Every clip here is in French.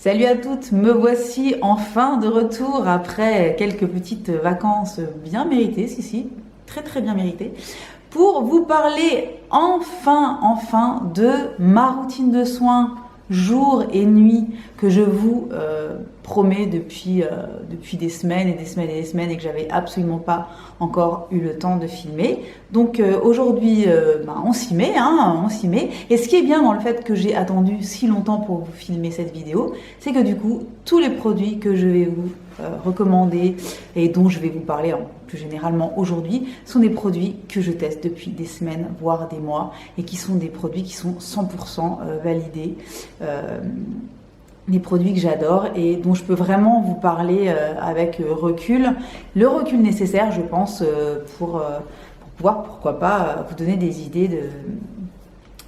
Salut à toutes, me voici enfin de retour après quelques petites vacances bien méritées, si, très bien méritées, pour vous parler enfin de ma routine de soins jour et nuit que je vous promets depuis des semaines et que j'avais absolument pas encore eu le temps de filmer. Donc aujourd'hui, on s'y met, on s'y met. Et ce qui est bien dans le fait que j'ai attendu si longtemps pour vous filmer cette vidéo, c'est que du coup, tous les produits que je vais vous recommander et dont je vais vous parler plus généralement aujourd'hui sont des produits que je teste depuis des semaines, voire des mois, et qui sont des produits qui sont 100% validés. Des produits que j'adore et dont je peux vraiment vous parler avec recul, le recul nécessaire, je pense, pour pouvoir, pourquoi pas, vous donner des idées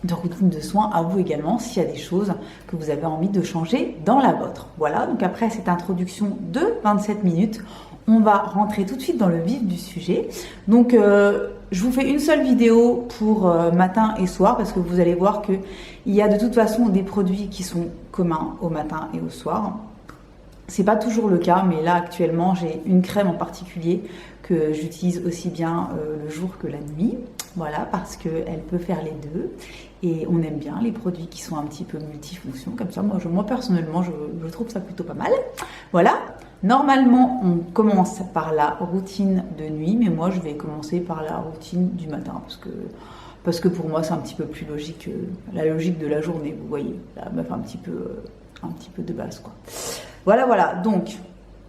de routine de soins à vous également, s'il y a des choses que vous avez envie de changer dans la vôtre. Voilà, donc après cette introduction de 27 minutes, on va rentrer tout de suite dans le vif du sujet. Donc je vous fais une seule vidéo pour matin et soir parce que vous allez voir qu'il y a de toute façon des produits qui sont communs au matin et au soir. C'est pas toujours le cas, mais là actuellement j'ai une crème en particulier que j'utilise aussi bien le jour que la nuit. Voilà, parce qu'elle peut faire les deux et on aime bien les produits qui sont un petit peu multifonctions comme ça. Moi personnellement, je trouve ça plutôt pas mal. Voilà, normalement on commence par la routine de nuit, mais moi je vais commencer par la routine du matin parce que pour moi c'est un petit peu plus logique, la logique de la journée, vous voyez, la meuf un petit peu de base quoi. Voilà, donc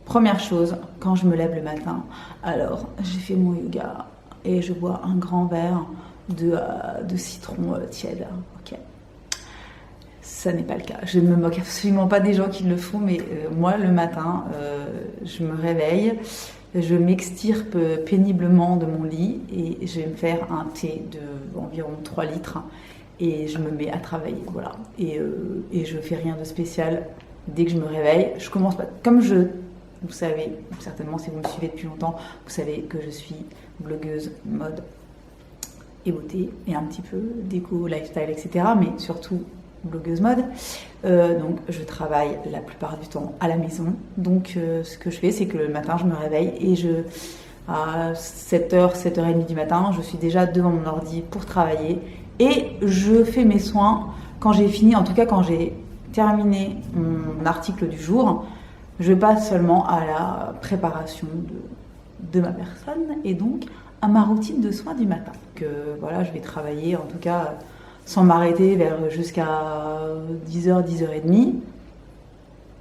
première chose, quand je me lève le matin, alors j'ai fait mon yoga et je bois un grand verre de citron tiède. Ok. Ça n'est pas le cas. Je ne me moque absolument pas des gens qui le font, mais moi le matin, je me réveille, je m'extirpe péniblement de mon lit et je vais me faire un thé d'environ 3 litres et je me mets à travailler. Voilà. Et je fais rien de spécial. Dès que je me réveille, je commence pas comme vous savez, certainement si vous me suivez depuis longtemps, vous savez que je suis blogueuse mode et beauté et un petit peu déco, lifestyle, etc. Mais surtout blogueuse mode. Donc je travaille la plupart du temps à la maison. Donc ce que je fais, c'est que le matin, je me réveille et à 7h, 7h30 du matin, je suis déjà devant mon ordi pour travailler et je fais mes soins quand j'ai fini, en tout cas quand j'ai terminé mon article du jour. Je passe seulement à la préparation de ma personne et donc à ma routine de soins du matin. Voilà, je vais travailler en tout cas sans m'arrêter jusqu'à 10h, 10h30.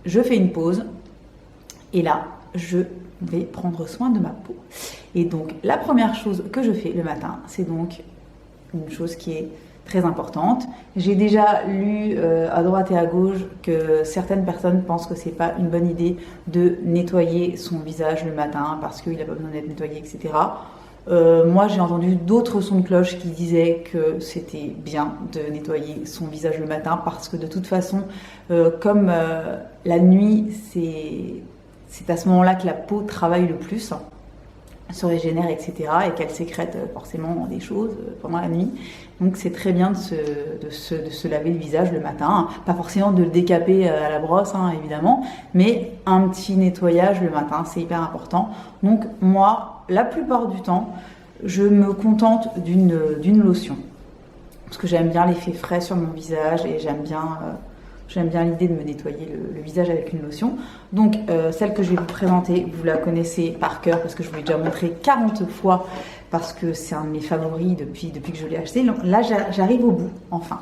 Je fais une pause et là, je vais prendre soin de ma peau. Et donc, la première chose que je fais le matin, c'est donc une chose qui est très importante. J'ai déjà lu à droite et à gauche que certaines personnes pensent que c'est pas une bonne idée de nettoyer son visage le matin parce qu'il n'a pas besoin d'être nettoyé, etc. Moi, j'ai entendu d'autres sons de cloche qui disaient que c'était bien de nettoyer son visage le matin parce que de toute façon, comme la nuit, c'est à ce moment-là que la peau travaille le plus, se régénère, etc. et qu'elle sécrète forcément des choses pendant la nuit. Donc c'est très bien de se laver le visage le matin, pas forcément de le décaper à la brosse évidemment, mais un petit nettoyage le matin, c'est hyper important. Donc moi, la plupart du temps, je me contente d'une lotion, parce que j'aime bien l'effet frais sur mon visage et j'aime bien l'idée de me nettoyer le visage avec une lotion. Donc celle que je vais vous présenter, vous la connaissez par cœur parce que je vous l'ai déjà montré 40 fois parce que c'est un de mes favoris depuis que je l'ai acheté. Donc, là, j'arrive au bout, enfin.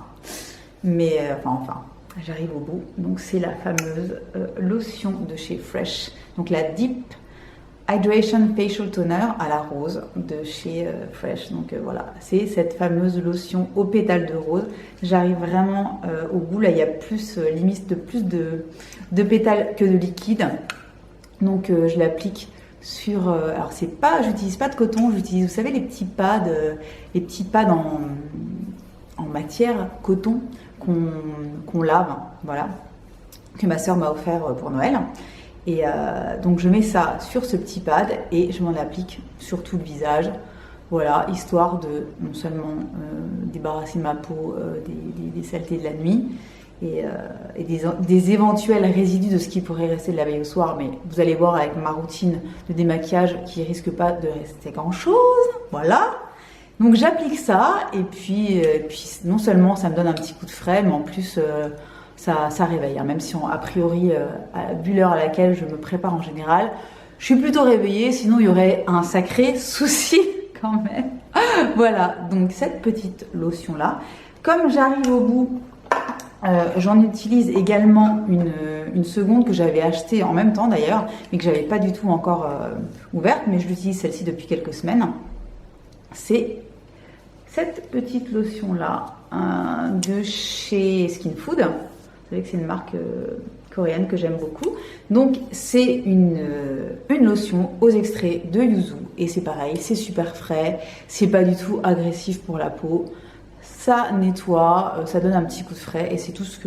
J'arrive au bout. Donc c'est la fameuse lotion de chez Fresh. Donc la Deep Hydration Facial Toner à la rose de chez Fresh. Donc voilà, c'est cette fameuse lotion aux pétales de rose. J'arrive vraiment au bout. Là, il y a plus de pétales que de liquide. Donc je l'applique sur. Alors j'utilise pas de coton. J'utilise, vous savez, les petits pads en matière coton qu'on lave. Voilà, que ma soeur m'a offert pour Noël. Et donc je mets ça sur ce petit pad et je m'en applique sur tout le visage. Voilà, histoire de non seulement débarrasser ma peau des saletés de la nuit et des éventuels résidus de ce qui pourrait rester de la veille au soir. Mais vous allez voir avec ma routine de démaquillage qui risque pas de rester grand chose. Voilà. Donc j'applique ça et puis non seulement ça me donne un petit coup de frais, mais en plus ça réveille. Hein. Même si a priori, vu l'heure à laquelle je me prépare en général, je suis plutôt réveillée, sinon il y aurait un sacré souci quand même. Voilà, donc cette petite lotion là. Comme j'arrive au bout, j'en utilise également une seconde que j'avais achetée en même temps d'ailleurs, mais que j'avais pas du tout encore ouverte, mais je l'utilise celle-ci depuis quelques semaines. C'est cette petite lotion là de chez Skin Food. Vous savez que c'est une marque coréenne que j'aime beaucoup. Donc c'est une lotion aux extraits de yuzu et c'est pareil, c'est super frais, c'est pas du tout agressif pour la peau. Ça nettoie, ça donne un petit coup de frais et c'est tout ce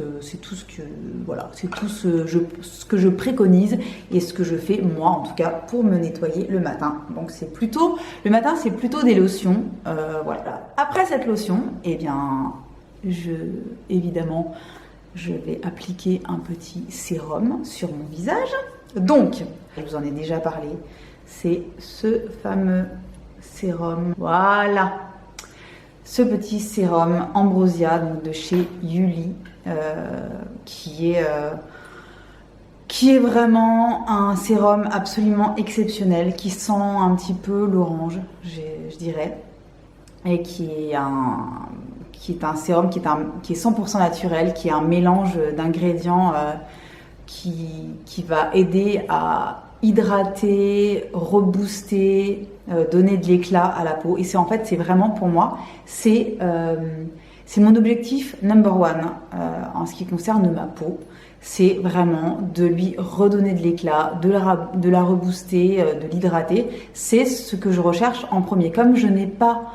que je préconise et ce que je fais moi en tout cas pour me nettoyer le matin. Donc le matin c'est plutôt des lotions, voilà. Après cette lotion, eh bien évidemment je vais appliquer un petit sérum sur mon visage. Donc je vous en ai déjà parlé, c'est ce fameux sérum, voilà. Ce petit sérum Ambrosia donc de chez Yuli qui est vraiment un sérum absolument exceptionnel qui sent un petit peu l'orange, je dirais, et qui est un sérum qui est 100% naturel, qui est un mélange d'ingrédients qui va aider à hydrater, rebooster, donner de l'éclat à la peau. Et c'est vraiment pour moi, c'est mon objectif number one en ce qui concerne ma peau. C'est vraiment de lui redonner de l'éclat, de la rebooster, de l'hydrater. C'est ce que je recherche en premier. Comme je n'ai pas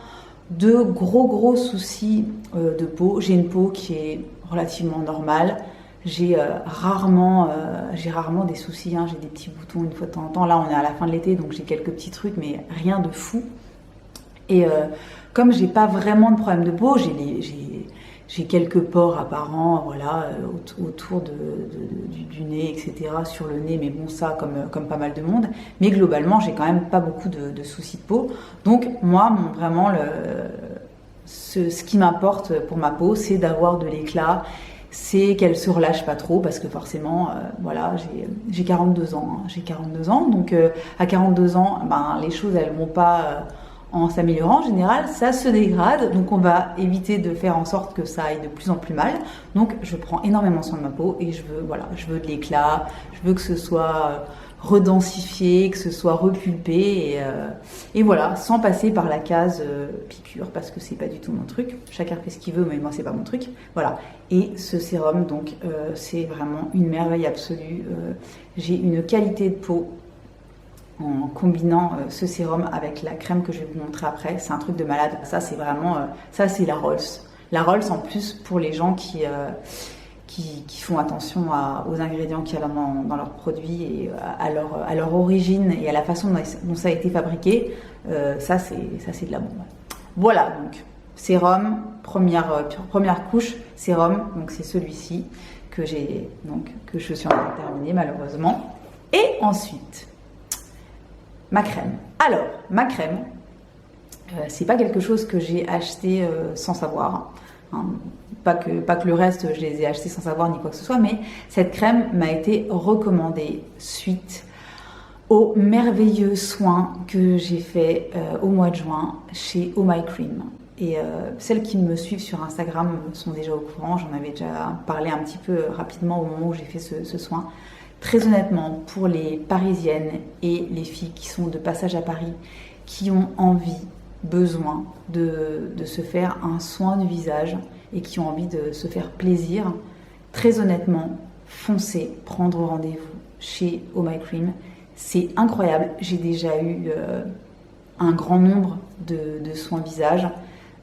de gros soucis de peau, j'ai une peau qui est relativement normale. J'ai rarement des soucis, hein. J'ai des petits boutons une fois de temps en temps. Là, on est à la fin de l'été, donc j'ai quelques petits trucs, mais rien de fou. Et comme j'ai pas vraiment de problème de peau, j'ai quelques pores apparents, voilà, autour du nez, etc., sur le nez, mais bon, ça, comme pas mal de monde. Mais globalement, j'ai quand même pas beaucoup de soucis de peau. Donc, moi, ce qui m'importe pour ma peau, c'est d'avoir de l'éclat, c'est qu'elle se relâche pas trop parce que forcément, voilà, j'ai 42 ans, hein, j'ai 42 ans, donc à 42 ans, ben les choses elles vont pas en s'améliorant en général, ça se dégrade, donc on va éviter de faire en sorte que ça aille de plus en plus mal. Donc je prends énormément soin de ma peau et je veux de l'éclat, je veux que ce soit redensifié, que ce soit repulpé et voilà, sans passer par la case piqûre parce que c'est pas du tout mon truc. Chacun fait ce qu'il veut, mais moi c'est pas mon truc. Voilà. Et ce sérum, donc c'est vraiment une merveille absolue. J'ai une qualité de peau en combinant ce sérum avec la crème que je vais vous montrer après. C'est un truc de malade. Ça c'est vraiment, ça c'est la Rolls. La Rolls en plus pour les gens qui font attention aux ingrédients qu'il y a dans leurs produits et à leur origine et à la façon dont ça a été fabriqué, ça c'est de la bombe. Voilà, donc sérum, première couche, sérum, donc c'est celui-ci que je suis en train de terminer malheureusement. Et ensuite, ma crème. Alors, ma crème, c'est pas quelque chose que j'ai acheté sans savoir. Hein. Pas que le reste, je les ai achetés sans savoir ni quoi que ce soit, mais cette crème m'a été recommandée suite aux merveilleux soins que j'ai fait au mois de juin chez Oh My Cream. Et celles qui me suivent sur Instagram sont déjà au courant, j'en avais déjà parlé un petit peu rapidement au moment où j'ai fait ce soin. Très honnêtement, pour les Parisiennes et les filles qui sont de passage à Paris, qui ont besoin de se faire un soin du visage et qui ont envie de se faire plaisir, très honnêtement, foncez prendre rendez-vous chez Oh My Cream. C'est incroyable, j'ai déjà eu un grand nombre de soins visage,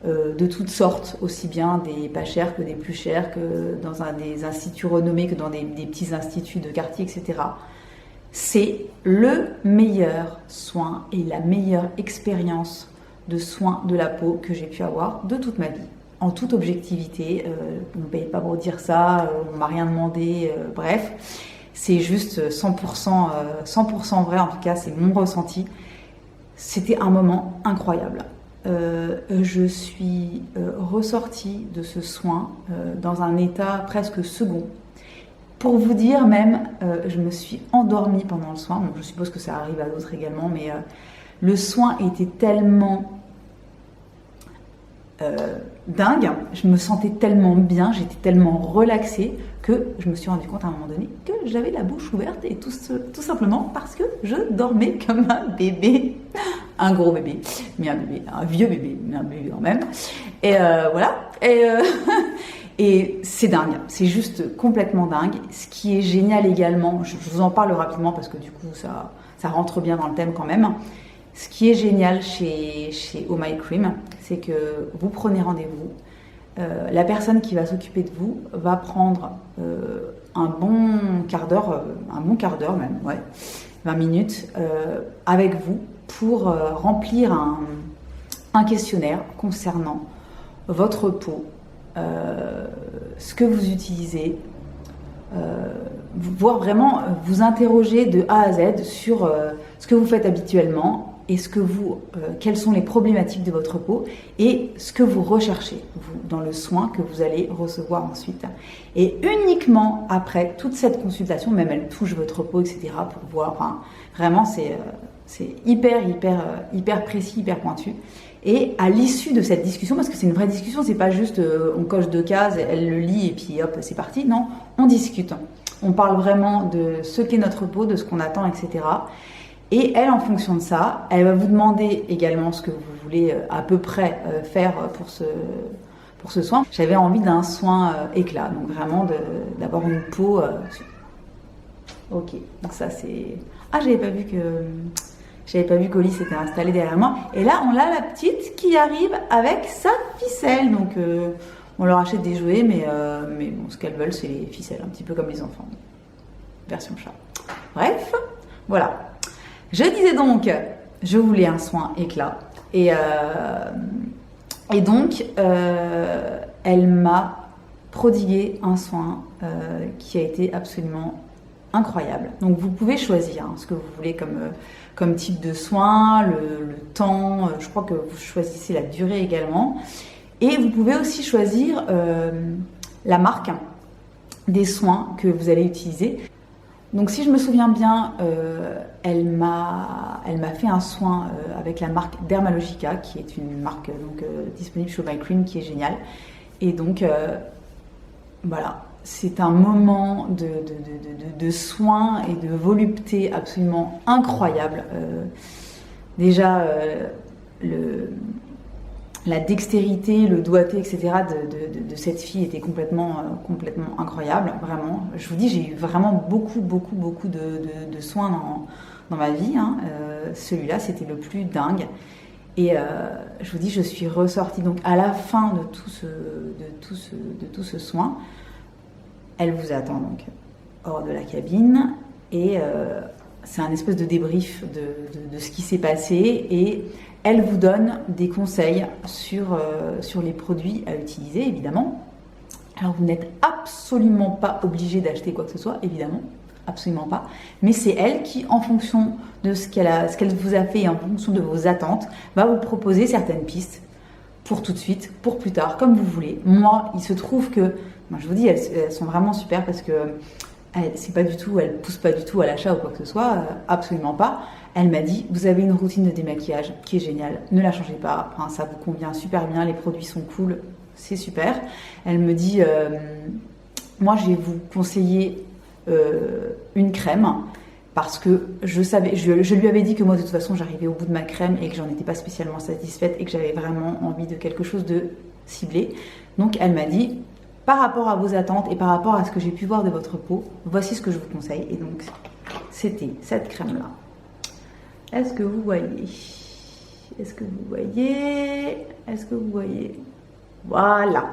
de toutes sortes, aussi bien des pas chers que des plus chers, que dans des instituts renommés, que dans des petits instituts de quartier, etc. C'est le meilleur soin et la meilleure expérience de soins de la peau que j'ai pu avoir de toute ma vie. en toute objectivité. On ne paye pas pour dire ça, on m'a rien demandé, bref. C'est juste 100%, 100% vrai, en tout cas, c'est mon ressenti. C'était un moment incroyable. Je suis ressortie de ce soin dans un état presque second. Pour vous dire même, je me suis endormie pendant le soin. Bon, je suppose que ça arrive à d'autres également, mais le soin était tellement dingue, je me sentais tellement bien, j'étais tellement relaxée que je me suis rendu compte à un moment donné que j'avais la bouche ouverte et tout simplement parce que je dormais comme un bébé, un gros bébé, mais un bébé, un vieux bébé, mais un bébé quand même. Et voilà. Et c'est dingue, c'est juste complètement dingue. Ce qui est génial également, je vous en parle rapidement parce que du coup ça rentre bien dans le thème quand même. Ce qui est génial chez Oh My Cream, c'est que vous prenez rendez-vous. La personne qui va s'occuper de vous va prendre un bon quart d'heure même, ouais, 20 minutes avec vous pour remplir un questionnaire concernant votre peau, ce que vous utilisez, voir vraiment vous interroger de A à Z sur ce que vous faites habituellement et quelles sont les problématiques de votre peau et ce que vous recherchez dans le soin que vous allez recevoir ensuite. Et uniquement après toute cette consultation, même elle touche votre peau, etc. pour voir, enfin, vraiment c'est hyper précis, hyper pointu. Et à l'issue de cette discussion, parce que c'est une vraie discussion, c'est pas juste on coche 2 cases, elle le lit et puis hop, c'est parti. Non, on discute. On parle vraiment de ce qu'est notre peau, de ce qu'on attend, etc. Et elle, en fonction de ça, elle va vous demander également ce que vous voulez à peu près faire pour ce soin. J'avais envie d'un soin éclat, donc vraiment d'avoir une peau... Ok, donc ça c'est... Ah, j'avais pas vu qu'Oli s'était installée derrière moi. Et là, on a la petite qui arrive avec sa ficelle. Donc, on leur achète des jouets, mais bon, ce qu'elles veulent, c'est les ficelles, un petit peu comme les enfants. Version chat. Bref, voilà. Je disais donc, je voulais un soin éclat. Et donc, elle m'a prodigué un soin qui a été absolument incroyable. Donc, vous pouvez choisir ce que vous voulez comme type de soin, le temps, je crois que vous choisissez la durée également. Et vous pouvez aussi choisir la marque des soins que vous allez utiliser. Donc si je me souviens bien, elle m'a fait un soin avec la marque Dermalogica, qui est une marque disponible chez Oh My Cream, qui est géniale. Et donc voilà, c'est un moment de soin et de volupté absolument incroyable. Déjà, la dextérité, le doigté, etc. de cette fille était complètement incroyable, vraiment. Je vous dis, j'ai eu vraiment beaucoup de soins dans ma vie. Hein. Celui-là, c'était le plus dingue. Et je vous dis, je suis ressortie. Donc, à la fin de tout ce soin, elle vous attend donc hors de la cabine. Et c'est un espèce de débrief de ce qui s'est passé. Et elle vous donne des conseils sur les produits à utiliser, évidemment. Alors, vous n'êtes absolument pas obligé d'acheter quoi que ce soit, évidemment. Absolument pas. Mais c'est elle qui, en fonction de ce qu'elle vous a fait et en fonction de vos attentes, va vous proposer certaines pistes pour tout de suite, pour plus tard, comme vous voulez. Moi, il se trouve que, moi, je vous dis, elles sont vraiment super parce que elle pousse pas du tout à l'achat ou quoi que ce soit, absolument pas. Elle m'a dit, vous avez une routine de démaquillage qui est géniale, ne la changez pas, enfin, ça vous convient super bien, les produits sont cool, c'est super. Elle me dit, moi je vais vous conseiller une crème parce que je lui avais dit que moi de toute façon j'arrivais au bout de ma crème et que j'en étais pas spécialement satisfaite et que j'avais vraiment envie de quelque chose de ciblé. Donc elle m'a dit, par rapport à vos attentes et par rapport à ce que j'ai pu voir de votre peau, voici ce que je vous conseille. Et donc, c'était cette crème-là. Est-ce que vous voyez? Est-ce que vous voyez? Est-ce que vous voyez? Voilà.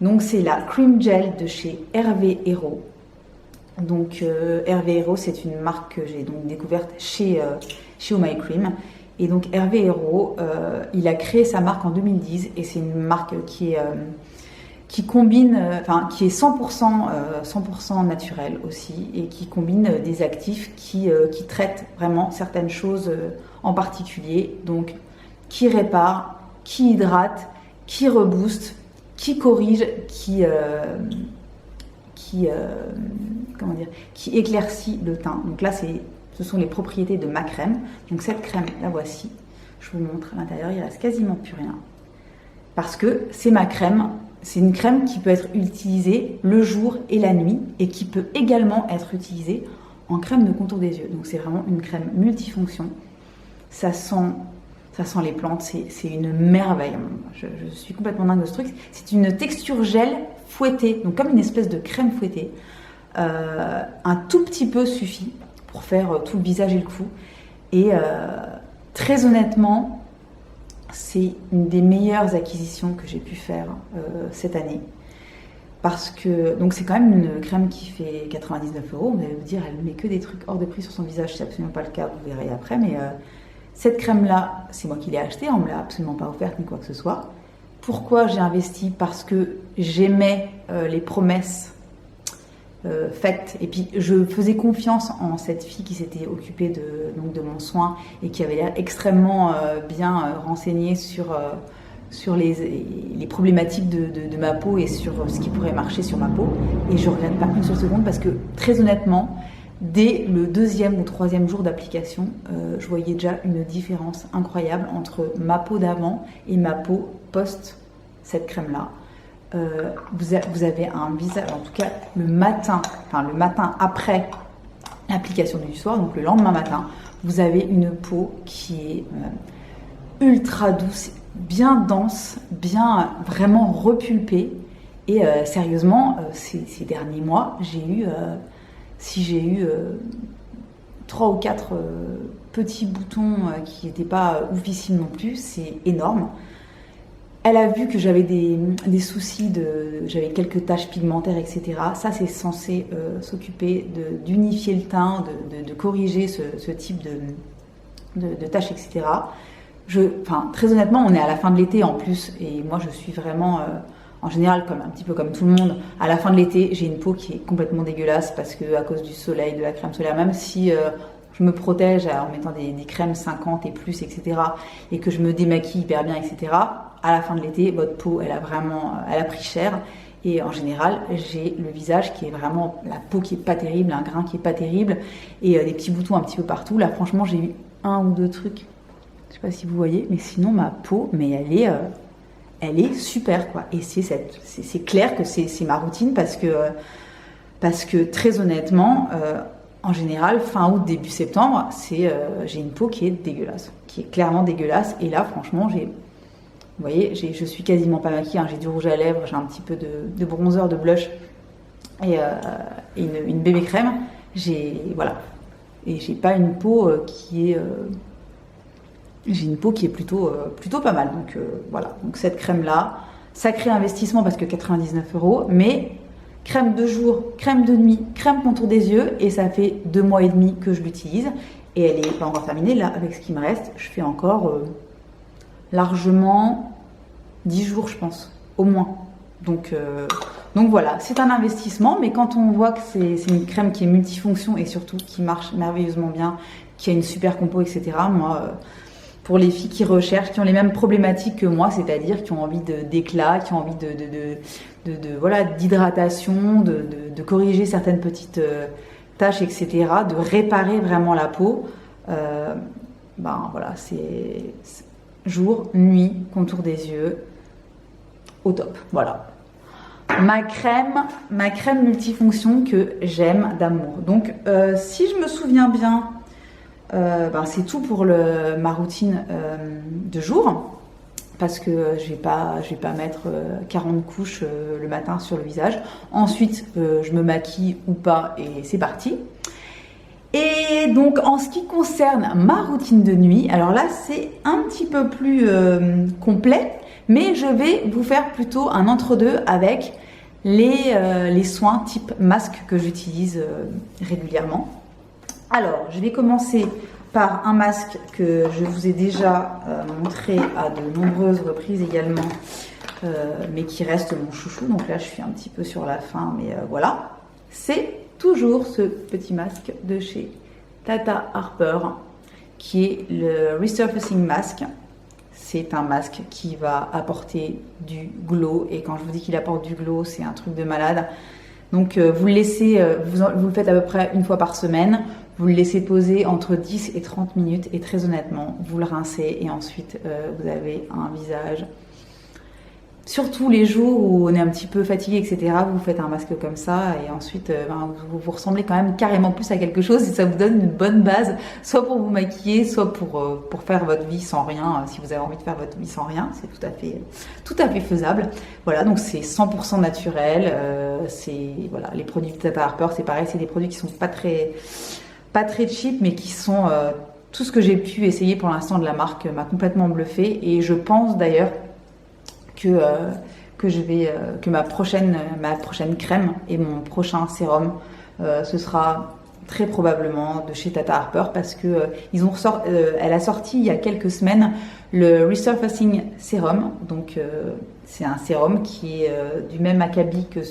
Donc, c'est la Cream Gel de chez Hervé Hérault. Donc, Hervé Hérault, c'est une marque que j'ai donc découverte chez Oh My Cream. Et donc Hervé Hérault, il a créé sa marque en 2010 et c'est une marque qui combine, qui est 100% naturelle aussi et qui combine des actifs qui traitent vraiment certaines choses en particulier. Donc qui répare, qui hydrate, qui rebooste, qui corrige, qui éclaircit le teint. Donc là, ce sont les propriétés de ma crème. Donc cette crème, la voici. Je vous montre à l'intérieur, il reste quasiment plus rien. Parce que c'est ma crème. C'est une crème qui peut être utilisée le jour et la nuit et qui peut également être utilisée en crème de contour des yeux. Donc c'est vraiment une crème multifonction. Ça sent les plantes, c'est une merveille. Je suis complètement dingue de ce truc. C'est une texture gel fouettée, donc comme une espèce de crème fouettée. Un tout petit peu suffit pour faire tout le visage et le cou. Et très honnêtement, c'est une des meilleures acquisitions que j'ai pu faire cette année. Parce que, donc c'est quand même une crème qui fait 99 €. Vous allez vous dire, elle met que des trucs hors de prix sur son visage. C'est absolument pas le cas, vous verrez après. Mais cette crème-là, c'est moi qui l'ai achetée. On me l'a absolument pas offerte ni quoi que ce soit. Pourquoi j'ai investi? Parce que j'aimais les promesses faites. Et puis je faisais confiance en cette fille qui s'était occupée de mon soin et qui avait l'air extrêmement bien renseignée sur les problématiques de ma peau et sur ce qui pourrait marcher sur ma peau. Et je ne regrette pas une seule seconde parce que très honnêtement, dès le 2e ou 3e jour d'application, je voyais déjà une différence incroyable entre ma peau d'avant et ma peau post cette crème-là. Vous avez un visage, en tout cas le matin après l'application du soir, donc le lendemain matin, vous avez une peau qui est ultra douce, bien dense, bien vraiment repulpée. Et sérieusement, ces derniers mois, j'ai eu 3 ou 4 petits boutons qui n'étaient pas oufissimes non plus, c'est énorme. Elle a vu que j'avais des soucis, j'avais quelques taches pigmentaires, etc. Ça, c'est censé s'occuper d'unifier le teint, de corriger ce type de taches, etc. Très honnêtement, on est à la fin de l'été en plus, et moi, je suis vraiment, en général, un petit peu comme tout le monde, à la fin de l'été, j'ai une peau qui est complètement dégueulasse parce que à cause du soleil, de la crème solaire, même si je me protège en mettant des crèmes 50 et plus, etc. et que je me démaquille hyper bien, etc. À la fin de l'été, votre peau, elle a pris cher. Et en général, j'ai le visage qui est vraiment, la peau qui est pas terrible, un grain qui est pas terrible, et des petits boutons un petit peu partout. Là, franchement, j'ai eu 1 ou 2 trucs. Je sais pas si vous voyez, mais sinon, ma peau, mais elle est super, quoi. Et c'est clair que c'est ma routine parce que très honnêtement, en général, fin août, début septembre, j'ai une peau qui est dégueulasse, qui est clairement dégueulasse. Et là, franchement, vous voyez, je suis quasiment pas maquillée, hein. J'ai du rouge à lèvres, j'ai un petit peu de bronzer, de blush et une bébé crème. Voilà. Et j'ai pas une peau qui est... j'ai une peau qui est plutôt pas mal. Donc voilà. Donc cette crème-là, sacré investissement parce que 99 €, mais crème de jour, crème de nuit, crème contour des yeux, et ça fait 2 mois et demi que je l'utilise. Et elle n'est pas encore terminée. Là, avec ce qui me reste, je fais encore... largement 10 jours, je pense, au moins. Donc voilà, c'est un investissement, mais quand on voit que c'est une crème qui est multifonction et surtout qui marche merveilleusement bien, qui a une super compo, etc. Moi, pour les filles qui recherchent, qui ont les mêmes problématiques que moi, c'est-à-dire qui ont envie d'éclat, qui ont envie d'hydratation, de corriger certaines petites taches, etc., de réparer vraiment la peau, voilà, c'est jour, nuit, contour des yeux, au top. Voilà. Ma crème multifonction que j'aime d'amour. Donc, si je me souviens bien, c'est tout pour ma routine de jour. Parce que je vais pas mettre 40 couches le matin sur le visage. Ensuite, je me maquille ou pas et c'est parti. Et donc en ce qui concerne ma routine de nuit, alors là c'est un petit peu plus complet, mais je vais vous faire plutôt un entre-deux avec les soins type masque que j'utilise régulièrement. Alors je vais commencer par un masque que je vous ai déjà montré à de nombreuses reprises également, mais qui reste mon chouchou. Donc là, je suis un petit peu sur la fin, mais voilà. C'est toujours ce petit masque de chez Tata Harper, qui est le Resurfacing Mask. C'est un masque qui va apporter du glow, et quand je vous dis qu'il apporte du glow, c'est un truc de malade. Donc vous le laissez, vous le faites à peu près une fois par semaine, vous le laissez poser entre 10 et 30 minutes, et très honnêtement, vous le rincez, et ensuite vous avez un visage. Surtout les jours où on est un petit peu fatigué, etc., vous faites un masque comme ça, et ensuite vous ressemblez quand même carrément plus à quelque chose, et ça vous donne une bonne base, soit pour vous maquiller, soit pour faire votre vie sans rien, si vous avez envie de faire votre vie sans rien, c'est tout à fait faisable. Voilà, donc c'est 100% naturel, voilà, les produits de Tata Harper, c'est pareil, c'est des produits qui sont pas très cheap, mais qui sont, tout ce que j'ai pu essayer pour l'instant de la marque m'a complètement bluffé, et je pense d'ailleurs que ma prochaine crème et mon prochain sérum, ce sera très probablement de chez Tata Harper, parce que elle a sorti il y a quelques semaines le Resurfacing Serum. Donc c'est un sérum qui est du même acabit que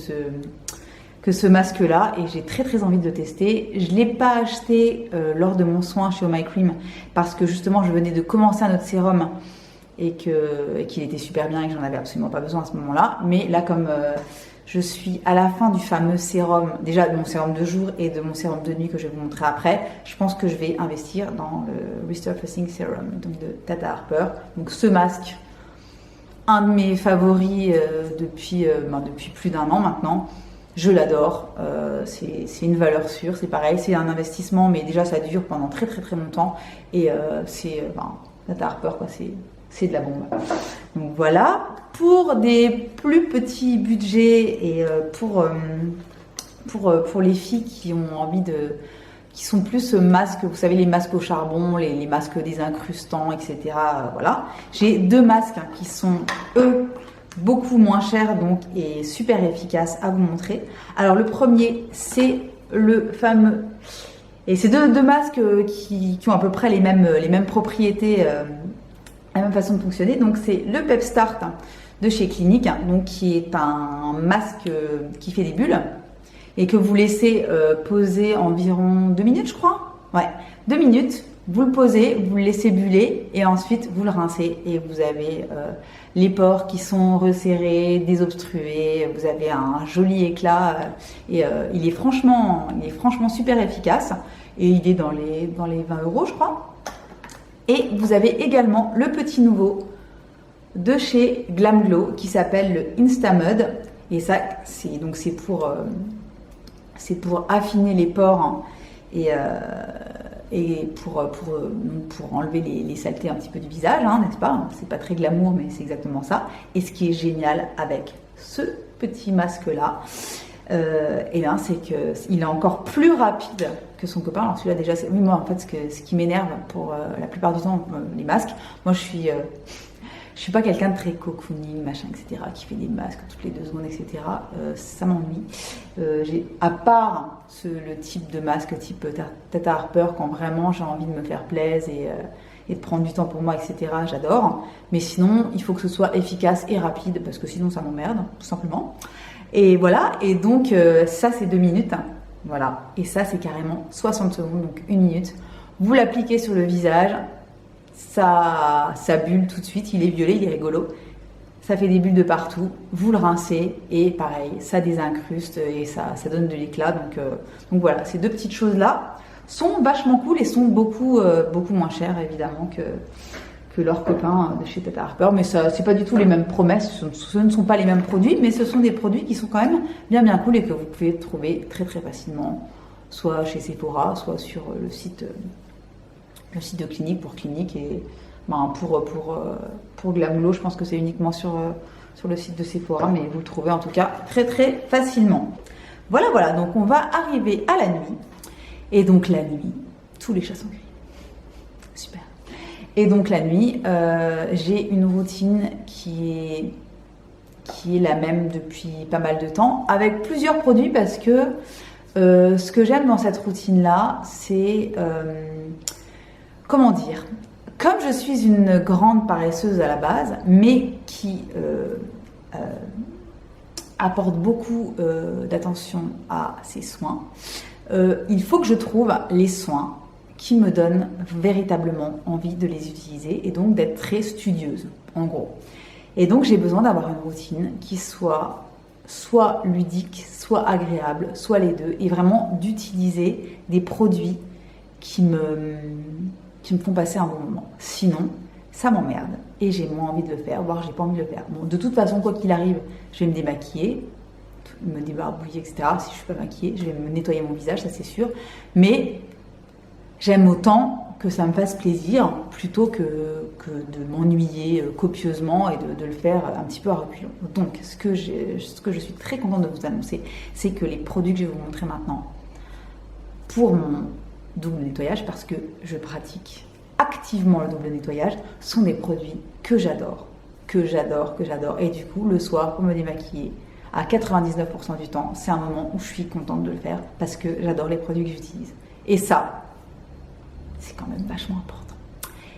ce masque là, et j'ai très envie de le tester. Je l'ai pas acheté lors de mon soin chez Oh My Cream, parce que justement je venais de commencer un autre sérum et qu'il était super bien et que j'en avais absolument pas besoin à ce moment-là. Mais là, comme je suis à la fin du fameux sérum, déjà de mon sérum de jour et de mon sérum de nuit que je vais vous montrer après, je pense que je vais investir dans le Resurfacing Serum, donc de Tata Harper. Donc ce masque, un de mes favoris depuis plus d'1 an maintenant. Je l'adore, c'est une valeur sûre, c'est pareil, c'est un investissement, mais déjà ça dure pendant très longtemps, et Tata Harper, quoi, c'est de la bombe. Donc voilà, pour des plus petits budgets, et pour les filles qui ont envie qui sont plus masques, vous savez, les masques au charbon, les masques désincrustants, etc. Voilà, j'ai 2 masques qui sont, eux, beaucoup moins chers, donc, et super efficaces à vous montrer. Alors le premier, c'est le fameux, et c'est deux masques qui ont à peu près les mêmes propriétés, la même façon de fonctionner. Donc c'est le Pep Start de chez Clinique, donc qui est un masque qui fait des bulles et que vous laissez poser environ 2 minutes, je crois. Ouais, 2 minutes. Vous le posez, vous le laissez buller, et ensuite vous le rincez, et vous avez les pores qui sont resserrés, désobstrués. Vous avez un joli éclat, et il est franchement super efficace, et il est dans les 20 €, je crois. Et vous avez également le petit nouveau de chez Glam Glow qui s'appelle le Instamud, et ça c'est pour affiner les pores, hein, et pour enlever les saletés un petit peu du visage, hein, n'est-ce pas? C'est pas très glamour, mais c'est exactement ça. Et ce qui est génial avec ce petit masque là, et bien c'est qu'il est encore plus rapide que son copain. Alors celui-là déjà, oui, moi en fait ce qui m'énerve pour la plupart du temps, les masques, moi je suis pas quelqu'un de très cocooning, machin, etc., qui fait des masques toutes les 2 secondes, etc. Ça m'ennuie. À part le type de masque type Tata Harper, quand vraiment j'ai envie de me faire plaisir et de prendre du temps pour moi, etc., j'adore. Mais sinon, il faut que ce soit efficace et rapide, parce que sinon ça m'emmerde, tout simplement. Et voilà, et donc ça c'est 2 minutes, hein, voilà. Et ça c'est carrément 60 secondes, donc 1 minute. Vous l'appliquez sur le visage, ça bulle tout de suite, il est violet, il est rigolo. Ça fait des bulles de partout, vous le rincez, et pareil, ça désincruste, et ça donne de l'éclat. Donc voilà, ces 2 petites choses-là sont vachement cool, et sont beaucoup moins chères, évidemment, que leurs copains de chez Tata Harper. Mais ça, c'est pas du tout les mêmes promesses, ce ne sont pas les mêmes produits, mais ce sont des produits qui sont quand même bien cool, et que vous pouvez trouver très facilement, soit chez Sephora, soit sur le site de Clinique, pour Clinique, et pour Glam Glow, je pense que c'est uniquement sur le site de Sephora, mais vous le trouvez en tout cas très facilement. Voilà, donc on va arriver à la nuit, et donc la nuit, tous les chats sont gris. Super. Et donc la nuit, j'ai une routine qui est la même depuis pas mal de temps, avec plusieurs produits, parce que ce que j'aime dans cette routine-là, c'est comment dire, comme je suis une grande paresseuse à la base, mais qui apporte beaucoup d'attention à ses soins, il faut que je trouve les soins qui me donnent véritablement envie de les utiliser et donc d'être très studieuse, en gros. Et donc j'ai besoin d'avoir une routine qui soit ludique, soit agréable, soit les deux, et vraiment d'utiliser des produits qui me font passer un bon moment. Sinon, ça m'emmerde et j'ai moins envie de le faire, voire j'ai pas envie de le faire. Bon, de toute façon, quoi qu'il arrive, je vais me démaquiller, me débarbouiller, etc. Si je suis pas maquillée, je vais me nettoyer mon visage, ça c'est sûr. Mais j'aime autant que ça me fasse plaisir plutôt que de m'ennuyer copieusement et de le faire un petit peu à reculons. Donc, ce que je suis très contente de vous annoncer, c'est que les produits que je vais vous montrer maintenant pour mon double nettoyage, parce que je pratique activement le double nettoyage, sont des produits que j'adore. Et du coup, le soir, pour me démaquiller, à 99% du temps, c'est un moment où je suis contente de le faire parce que j'adore les produits que j'utilise. Et ça, c'est quand même vachement important.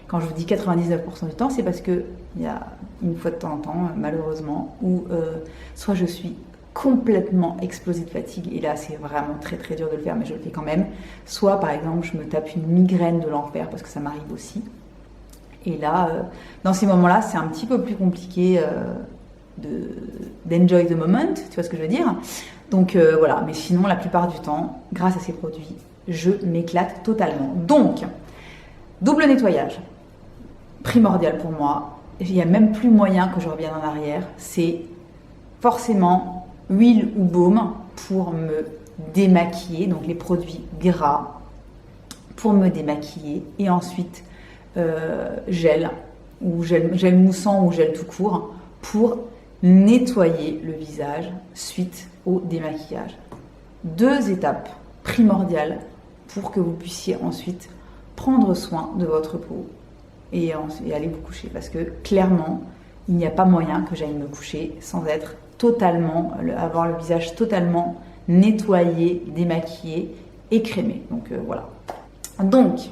Quand je vous dis 99% du temps, c'est parce qu'il y a une fois de temps en temps, malheureusement, où soit je suis complètement explosée de fatigue, et là c'est vraiment très très dur de le faire, mais je le fais quand même, soit par exemple je me tape une migraine de l'enfer, parce que ça m'arrive aussi. Et là, dans ces moments-là, c'est un petit peu plus compliqué d'enjoy the moment, tu vois ce que je veux dire. Donc voilà, mais sinon la plupart du temps, grâce à ces produits, je m'éclate totalement. Donc, double nettoyage, primordial pour moi. Il n'y a même plus moyen que je revienne en arrière. C'est forcément huile ou baume pour me démaquiller, donc les produits gras pour me démaquiller, et ensuite gel moussant ou gel tout court pour nettoyer le visage suite au démaquillage. 2 étapes primordiales pour que vous puissiez ensuite prendre soin de votre peau et aller vous coucher, parce que clairement il n'y a pas moyen que j'aille me coucher sans être avoir le visage totalement nettoyé, démaquillé et crémé. Donc voilà. Donc,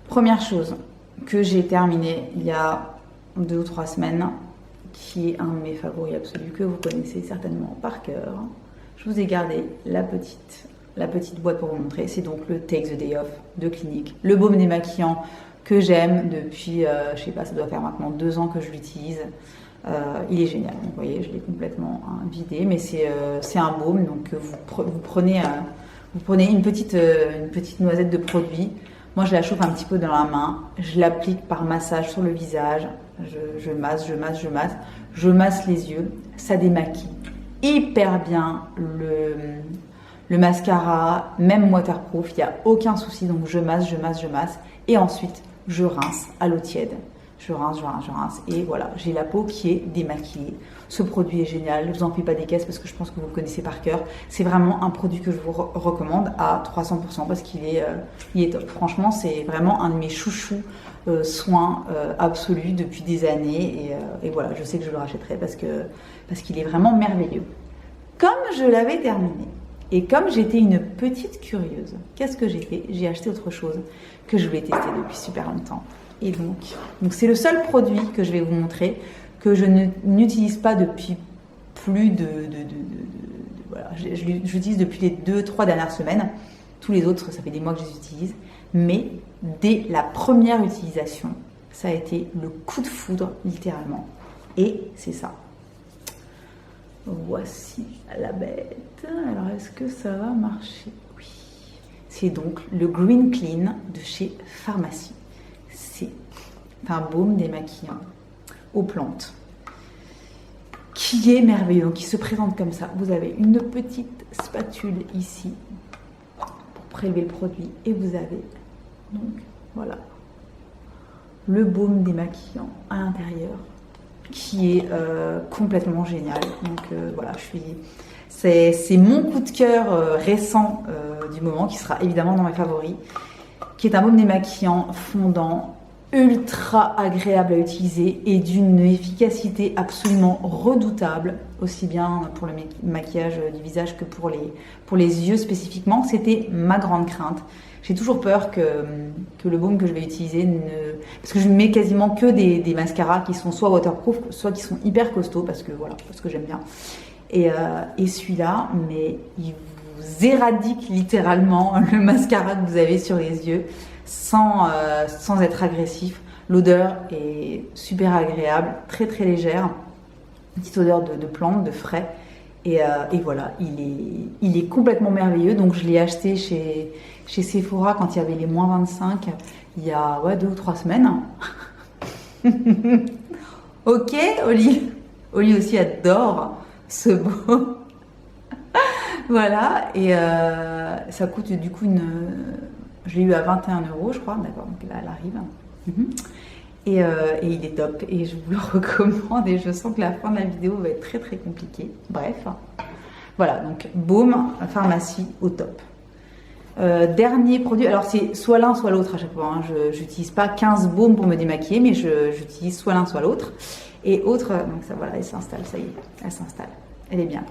première chose que j'ai terminée il y a 2 ou 3 semaines, qui est un de mes favoris absolus, que vous connaissez certainement par cœur. Je vous ai gardé la petite boîte pour vous montrer. C'est donc le Take the Day Off de Clinique. Le baume démaquillant que j'aime depuis, je sais pas, ça doit faire maintenant 2 ans que je l'utilise. Il est génial. Donc, vous voyez, je l'ai complètement vidé, mais c'est un baume. Donc vous prenez une petite noisette de produit. Moi, je la chauffe un petit peu dans la main. Je l'applique par massage sur le visage. Je masse les yeux. Ça démaquille hyper bien le mascara, même waterproof. Il n'y a aucun souci. Donc je masse. Et ensuite, je rince à l'eau tiède. Je rince. Et voilà, j'ai la peau qui est démaquillée. Ce produit est génial. Ne vous en faites pas des caisses parce que je pense que vous le connaissez par cœur. C'est vraiment un produit que je vous recommande à 300% parce qu'il est top. Franchement, c'est vraiment un de mes chouchous soins absolus depuis des années. Et voilà, je sais que je le rachèterai parce qu'il est vraiment merveilleux. Comme je l'avais terminé et comme j'étais une petite curieuse, qu'est-ce que j'ai fait? J'ai acheté autre chose que je voulais tester depuis super longtemps. Et donc c'est le seul produit que je vais vous montrer que je n'utilise pas depuis plus de voilà, je l'utilise depuis les 2-3 dernières semaines. Tous les autres, ça fait des mois que je les utilise. Mais dès la première utilisation, ça a été le coup de foudre, littéralement. Et c'est ça. Voici la bête. Alors, est-ce que ça va marcher? Oui. C'est donc le Green Clean de chez Pharmacie. C'est un baume démaquillant aux plantes qui est merveilleux, qui se présente comme ça. Vous avez une petite spatule ici pour prélever le produit et vous avez donc voilà le baume démaquillant à l'intérieur qui est complètement génial. Donc voilà, c'est mon coup de cœur récent du moment, qui sera évidemment dans mes favoris, qui est un baume démaquillant fondant, ultra agréable à utiliser et d'une efficacité absolument redoutable, aussi bien pour le maquillage du visage que pour les yeux spécifiquement. C'était ma grande crainte. J'ai toujours peur que le baume que je vais utiliser parce que je mets quasiment que des mascaras qui sont soit waterproof, soit qui sont hyper costauds, parce que j'aime bien. Et celui-là, mais il vous éradique littéralement le mascara que vous avez sur les yeux sans être agressif. L'odeur est super agréable, très très légère, une petite odeur de plante, de frais. Et voilà, il est complètement merveilleux. Donc je l'ai acheté chez Sephora quand il y avait les moins 25, il y a 2 ou 3 semaines. Ok, Oli aussi adore ce beau. Voilà, et ça coûte du coup je l'ai eu à 21 €, je crois. D'accord, donc là elle arrive. Et il est top et je vous le recommande, et je sens que la fin de la vidéo va être très très compliquée. Bref, voilà, donc baume pharmacie au top. Dernier produit, alors c'est soit l'un soit l'autre à chaque fois, hein. Je n'utilise pas 15 baumes pour me démaquiller, mais j'utilise soit l'un soit l'autre. Et autre, donc ça voilà, elle s'installe, ça y est, elle s'installe, elle est bien.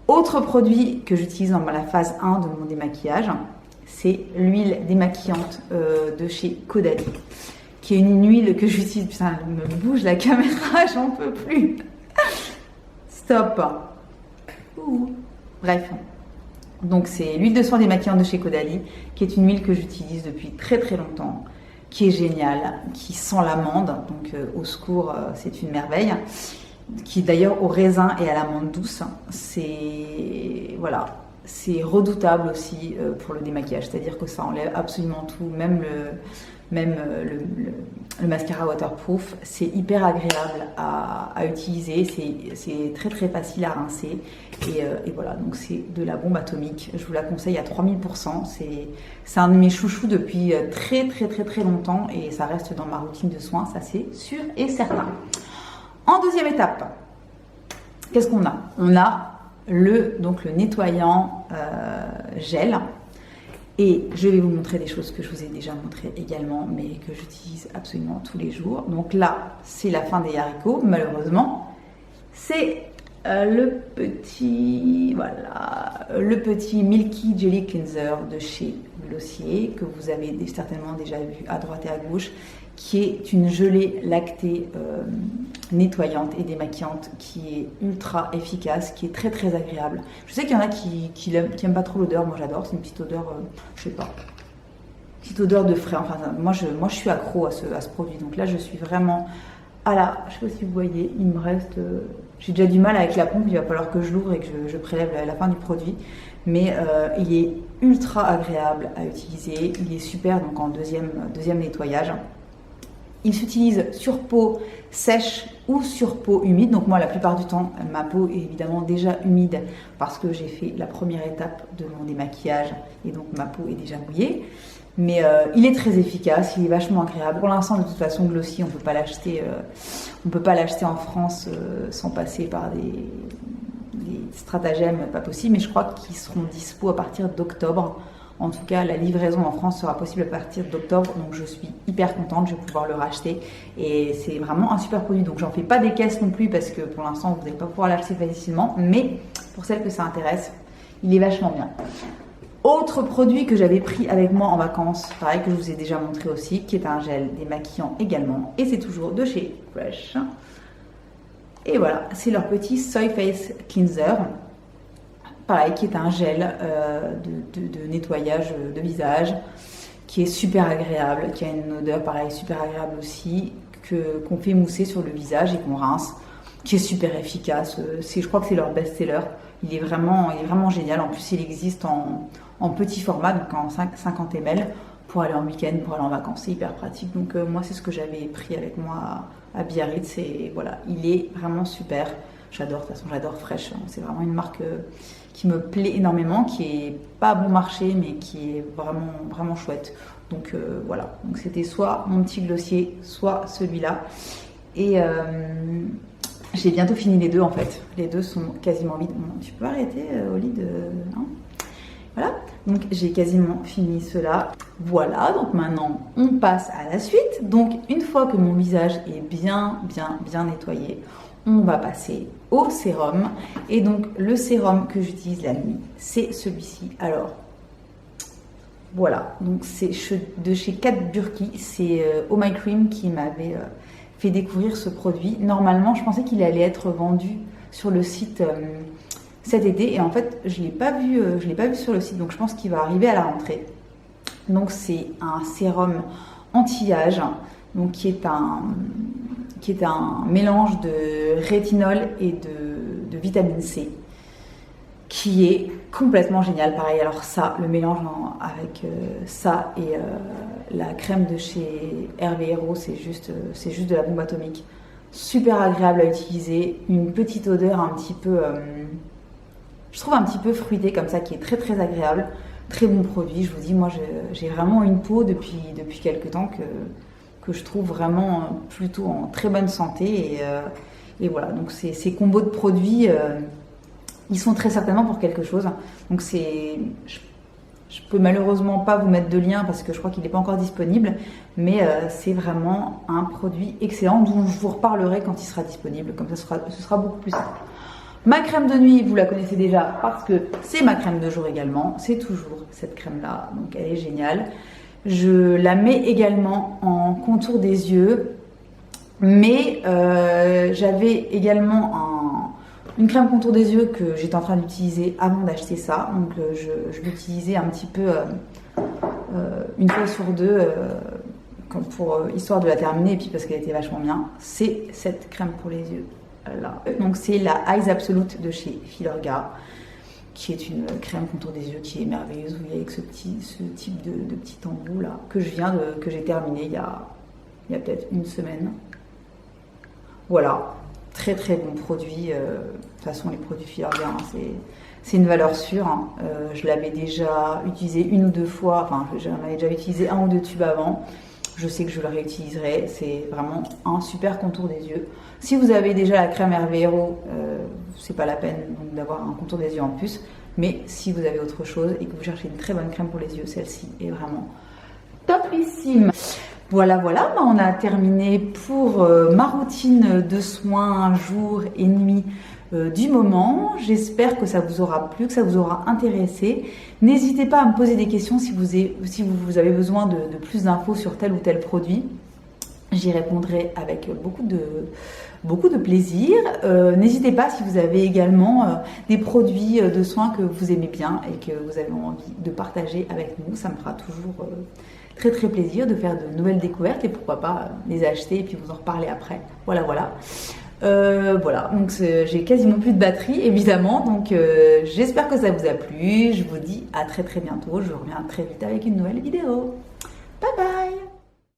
Autre produit que j'utilise dans la phase 1 de mon démaquillage, c'est l'huile démaquillante de chez Caudalie, qui est une huile que j'utilise. Putain, elle me bouge la caméra, j'en peux plus. Stop. Bref. Donc c'est l'huile de soin démaquillante de chez Caudalie, qui est une huile que j'utilise depuis très très longtemps, qui est géniale, qui sent l'amande, donc au secours, c'est une merveille, qui d'ailleurs au raisin et à l'amande douce. C'est voilà, c'est redoutable aussi pour le démaquillage, c'est-à-dire que ça enlève absolument tout, même le mascara waterproof. C'est hyper agréable à utiliser, c'est très très facile à rincer, et voilà, donc c'est de la bombe atomique. Je vous la conseille à 3000%. C'est un de mes chouchous depuis très très très très longtemps, et ça reste dans ma routine de soins, ça c'est sûr et certain. En deuxième étape, qu'est-ce qu'on a? On a le nettoyant gel. Et je vais vous montrer des choses que je vous ai déjà montrées également, mais que j'utilise absolument tous les jours. Donc là, c'est la fin des haricots, malheureusement. C'est le petit Milky Jelly Cleanser de chez Glossier, que vous avez certainement déjà vu à droite et à gauche, qui est une gelée lactée nettoyante et démaquillante, qui est ultra efficace, qui est très très agréable. Je sais qu'il y en a qui aiment pas trop l'odeur, moi j'adore, c'est une petite odeur, je sais pas, petite odeur de frais. Enfin, moi je suis accro à ce produit, donc là je suis vraiment à la, je sais pas si vous voyez, il me reste, j'ai déjà du mal avec la pompe, il va falloir que je l'ouvre et que je prélève la fin du produit, mais il est ultra agréable à utiliser, il est super donc en deuxième nettoyage. Il s'utilise sur peau sèche ou sur peau humide. Donc moi, la plupart du temps, ma peau est évidemment déjà humide parce que j'ai fait la première étape de mon démaquillage et donc ma peau est déjà mouillée. Mais il est très efficace, il est vachement agréable. Pour l'instant, de toute façon, Glossy, on peut pas l'acheter en France sans passer par des stratagèmes pas possibles. Mais je crois qu'ils seront dispo à partir d'octobre. En tout cas, la livraison en France sera possible à partir d'octobre, donc je suis hyper contente, je vais pouvoir le racheter, et c'est vraiment un super produit. Donc j'en fais pas des caisses non plus parce que pour l'instant vous n'allez pas pouvoir l'acheter facilement, mais pour celles que ça intéresse, il est vachement bien. Autre produit que j'avais pris avec moi en vacances, pareil, que je vous ai déjà montré aussi, qui est un gel démaquillant également, et c'est toujours de chez Fresh. Et voilà, c'est leur petit Soy Face Cleanser. Pareil, qui est un gel de nettoyage de visage, qui est super agréable, qui a une odeur pareil super agréable aussi, qu'on fait mousser sur le visage et qu'on rince, qui est super efficace. Je crois que c'est leur best-seller. Il est vraiment génial. En plus, il existe en petit format, donc en 50 ml, pour aller en week-end, pour aller en vacances. C'est hyper pratique. Donc moi, c'est ce que j'avais pris avec moi à Biarritz. Et voilà, il est vraiment super. J'adore, de toute façon, j'adore Fresh. C'est vraiment une marque qui me plaît énormément, qui est pas bon marché, mais qui est vraiment, vraiment chouette. Donc voilà, donc c'était soit mon petit Glossier, soit celui-là. Et j'ai bientôt fini les deux en fait. Les deux sont quasiment vides. Bon, tu peux arrêter, Oli, de... hein, Voilà, donc j'ai quasiment fini cela. Voilà, donc maintenant on passe à la suite. Donc une fois que mon visage est bien nettoyé, on va passer au sérum. Et donc le sérum que j'utilise la nuit, c'est celui-ci. Alors voilà, donc c'est de chez Kat Burki, c'est Oh My Cream qui m'avait fait découvrir ce produit. Normalement, je pensais qu'il allait être vendu sur le site cet été et en fait, je l'ai pas vu sur le site, donc je pense qu'il va arriver à la rentrée. Donc c'est un sérum anti-âge, donc qui est un mélange de rétinol et de vitamine C, qui est complètement génial. Pareil, alors ça, le mélange avec ça et la crème de chez Hervé Hérault, c'est juste de la bombe atomique. Super agréable à utiliser, une petite odeur un petit peu, je trouve un petit peu fruitée comme ça, qui est très très agréable. Très bon produit, je vous dis, moi j'ai vraiment une peau depuis quelques temps que je trouve vraiment plutôt en très bonne santé. Et voilà, donc ces combos de produits, ils sont très certainement pour quelque chose. Donc je peux malheureusement pas vous mettre de lien parce que je crois qu'il n'est pas encore disponible, mais c'est vraiment un produit excellent dont je vous reparlerai quand il sera disponible, comme ça ce sera beaucoup plus simple. Ma crème de nuit, vous la connaissez déjà parce que c'est ma crème de jour également. C'est toujours cette crème-là, donc elle est géniale. Je la mets également en contour des yeux, mais j'avais également une crème contour des yeux que j'étais en train d'utiliser avant d'acheter ça. Donc je l'utilisais un petit peu une fois sur deux histoire de la terminer et puis parce qu'elle était vachement bien. C'est cette crème pour les yeux. Là. Donc c'est la Eyes Absolute de chez Filorga, qui est une crème contour des yeux qui est merveilleuse. Vous voyez avec ce type de petit embout là que j'ai terminé il y a peut-être une semaine. Voilà, très très bon produit. De toute façon les produits Filorga, hein, c'est une valeur sûre. Hein. Je l'avais déjà utilisé une ou deux fois. Enfin, j'en avais déjà utilisé un ou deux tubes avant. Je sais que je le réutiliserai. C'est vraiment un super contour des yeux. Si vous avez déjà la crème Hervé Hérault, c'est pas la peine d'avoir un contour des yeux en plus. Mais si vous avez autre chose et que vous cherchez une très bonne crème pour les yeux, celle-ci est vraiment topissime. Voilà, on a terminé pour ma routine de soins jour et nuit du moment. J'espère que ça vous aura plu, que ça vous aura intéressé. N'hésitez pas à me poser des questions si vous avez besoin de plus d'infos sur tel ou tel produit. J'y répondrai avec beaucoup de plaisir. N'hésitez pas si vous avez également des produits de soins que vous aimez bien et que vous avez envie de partager avec nous. Ça me fera toujours très très plaisir de faire de nouvelles découvertes et pourquoi pas les acheter et puis vous en reparler après. Voilà. Voilà, donc j'ai quasiment plus de batterie évidemment, donc j'espère que ça vous a plu. Je vous dis à très très bientôt. Je reviens très vite avec une nouvelle vidéo.